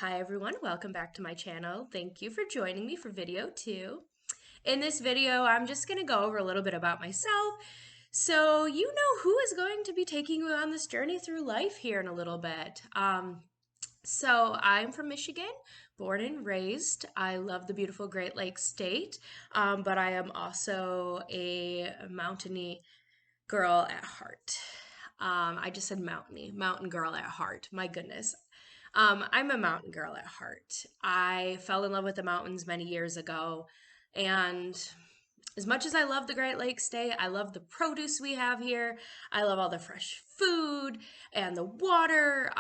Hi everyone, welcome back to my channel. Thank you for joining me for video 2. In this video, I'm just going to go over a little bit about myself so you know who is going to be taking you on this journey through life here in a little bit. So I'm from Michigan, born and raised. I love the beautiful Great Lakes state, but I am also a mountainy girl at heart. I just said mountainy, mountain girl at heart. My goodness. I'm a mountain girl at heart. I fell in love with the mountains many years ago. And as much as I love the Great Lakes state, I love the produce we have here. I love all the fresh food and the water.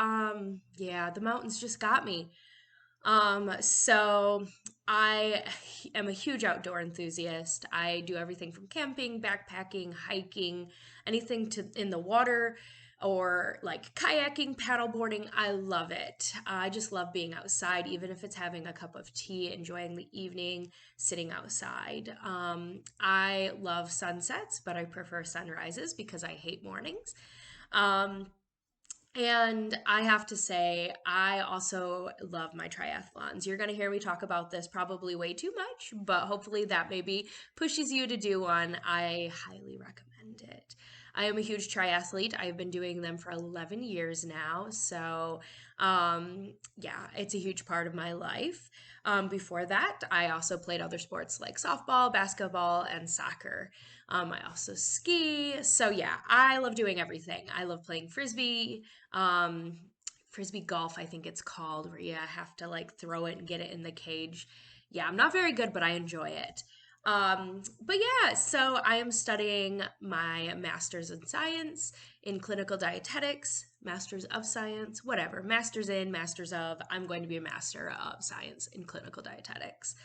Yeah, the mountains just got me. So I am a huge outdoor enthusiast. I do everything from camping, backpacking, hiking, anything to in the water or like kayaking, paddleboarding. I love it. I just love being outside, even if it's having a cup of tea, enjoying the evening, sitting outside. I love sunsets, but I prefer sunrises because I hate mornings. Um, and I have to say, I also love my triathlons. You're going to hear me talk about this probably way too much, but hopefully that maybe pushes you to do one. I highly recommend it. I am a huge triathlete. I've been doing them for 11 years now. So, yeah, it's a huge part of my life. Before that, I also played other sports like softball, basketball, and soccer. I also ski. So, yeah, I love doing everything. I love playing frisbee, um, frisbee golf, I think it's called, where you have to like throw it and get it in the cage. Yeah, I'm not very good, but I enjoy it. But yeah, so I am studying my master's in science in clinical dietetics, master's of science, whatever, master's in, master's of. I'm going to be a master of science in clinical dietetics.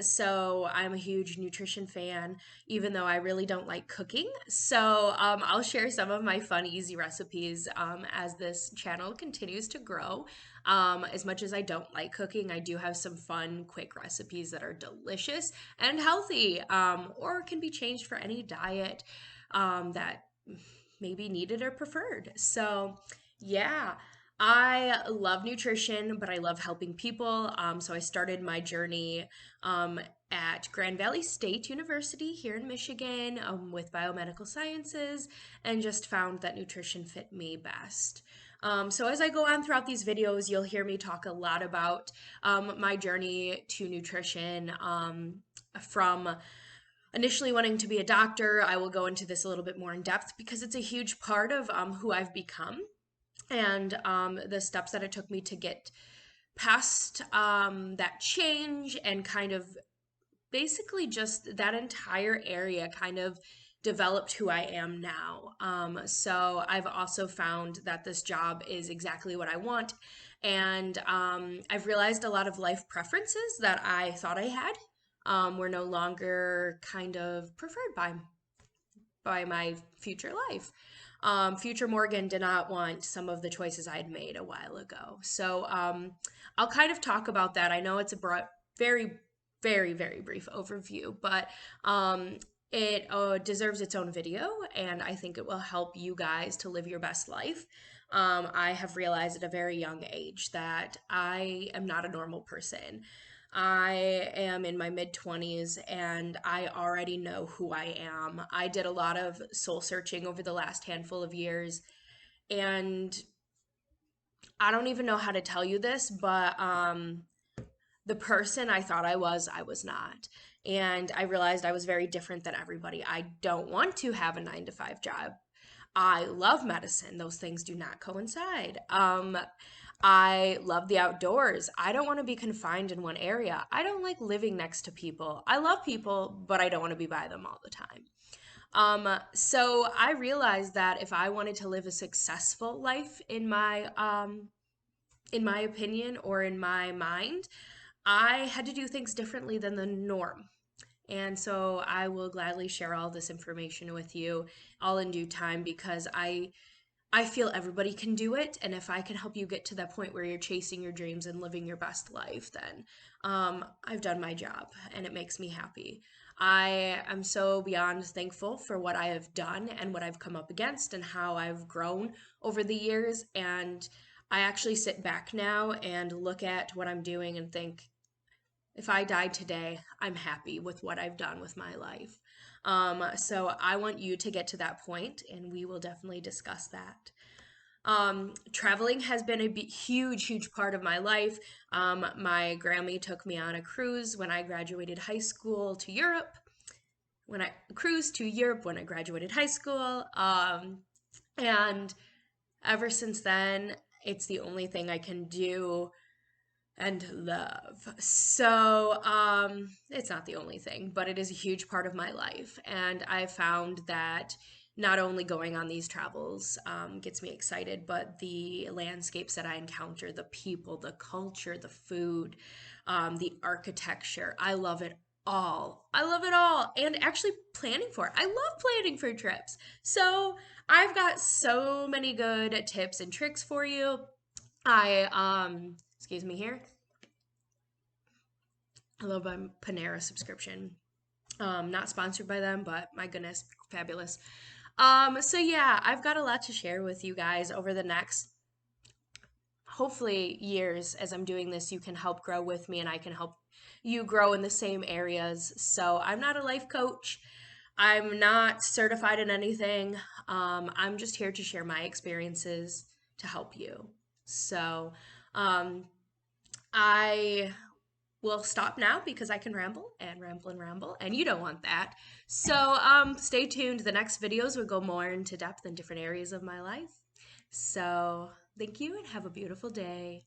So I'm a huge nutrition fan, even though I really don't like cooking. So I'll share some of my fun, easy recipes as this channel continues to grow. As much as I don't like cooking, I do have some fun, quick recipes that are delicious and healthy, or can be changed for any diet that may be needed or preferred. So, yeah. I love nutrition, but I love helping people. So I started my journey um, at Grand Valley State University here in Michigan with biomedical sciences and just found that nutrition fit me best. So as I go on throughout these videos, you'll hear me talk a lot about my journey to nutrition from initially wanting to be a doctor. I will go into this a little bit more in depth because it's a huge part of who I've become and the steps that it took me to get past that change and kind of basically just that entire area kind of developed who I am now. So I've also found that this job is exactly what I want. And I've realized a lot of life preferences that I thought I had were no longer kind of preferred by my future life. Future Morgan did not want some of the choices I had made a while ago. So I'll kind of talk about that. I know it's a very, very, very brief overview, but it deserves its own video, and I think it will help you guys to live your best life. I have realized at a very young age that I am not a normal person. I am in my mid 20s and I already know who I am. I did a lot of soul searching over the last handful of years, and I don't even know how to tell you this, but the person I thought I was not. And I realized I was very different than everybody. I don't want to have a 9 to 5 job. I love medicine. Those things do not coincide. I love the outdoors. I don't want to be confined in one area. I don't like living next to people. I love people, but I don't want to be by them all the time. So I realized that if I wanted to live a successful life in my opinion or in my mind, I had to do things differently than the norm. And so I will gladly share all this information with you all in due time because I feel everybody can do it, and if I can help you get to that point where you're chasing your dreams and living your best life, then I've done my job, and it makes me happy. I am so beyond thankful for what I have done and what I've come up against and how I've grown over the years. And I actually sit back now and look at what I'm doing and think, if I died today, I'm happy with what I've done with my life. So I want you to get to that point, and we will definitely discuss that. Traveling has been a huge, huge part of my life. My Grammy took me on a cruise when I graduated high school to Europe. When I cruised to Europe when I graduated high school. And ever since then, it's the only thing I can do and love. So, it's not the only thing, but it is a huge part of my life. And I found that not only going on these travels gets me excited, but the landscapes that I encounter, the people, the culture, the food, the architecture, I love it all. I love it all. And actually planning for it. I love planning for trips. So, I've got so many good tips and tricks for you. Excuse me here. I love my Panera subscription. Not sponsored by them, but my goodness, fabulous. So yeah, I've got a lot to share with you guys over the next, hopefully, years. As I'm doing this, you can help grow with me and I can help you grow in the same areas. So I'm not a life coach. I'm not certified in anything. I'm just here to share my experiences to help you. So, um, I will stop now because I can ramble and ramble and ramble, and you don't want that. So, stay tuned. The next videos will go more into depth in different areas of my life. So, thank you and have a beautiful day.